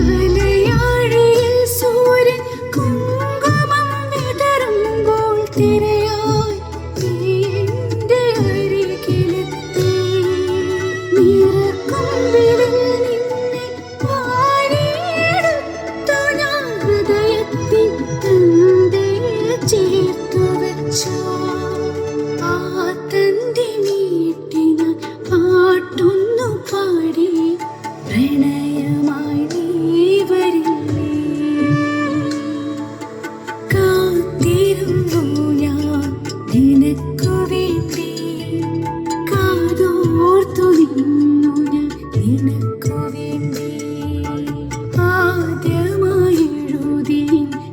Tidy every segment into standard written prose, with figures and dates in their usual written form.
മലയാഴിയിൽ സൂര്യൻ കുങ്കുമം വിതറുമ്പോൾ തിരയായി നീ എൻ്റെ അരികിലെത്തി. നിറക്കൊമ്പിളിൽ നിന്നെ വാരിയെടുത്തു ഞാൻ ഹൃദയത്തിൻ തന്തയിൽ ചേർത്തു വെച്ചു. ആ തന്തി മീട്ടി ഞാൻ പാട്ടൊന്നു പാടി പ്രണയമായി നീ വരില്ലേ. കാത്തിരുന്നു ഞാൻ നിനക്കു വേണ്ടി, കാതോർത്തു നിന്നു ഞാൻ നിനക്കു വേണ്ടി. ആദ്യമായി എഴുതി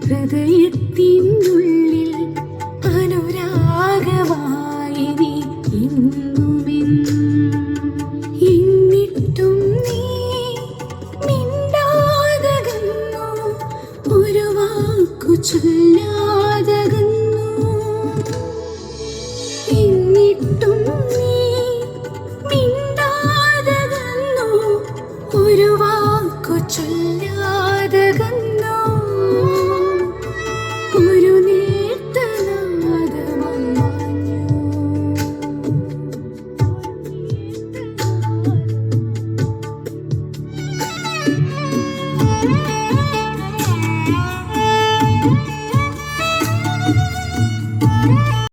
ഹൃദയത്തിനുള്ളിൽ അനുരാഗമായി നീ ഇന്നുമെന്നും. എന്നിട്ടും നീ മിണ്ടാതകന്നു, ഒരു വാക്കു ചൊല്ലാ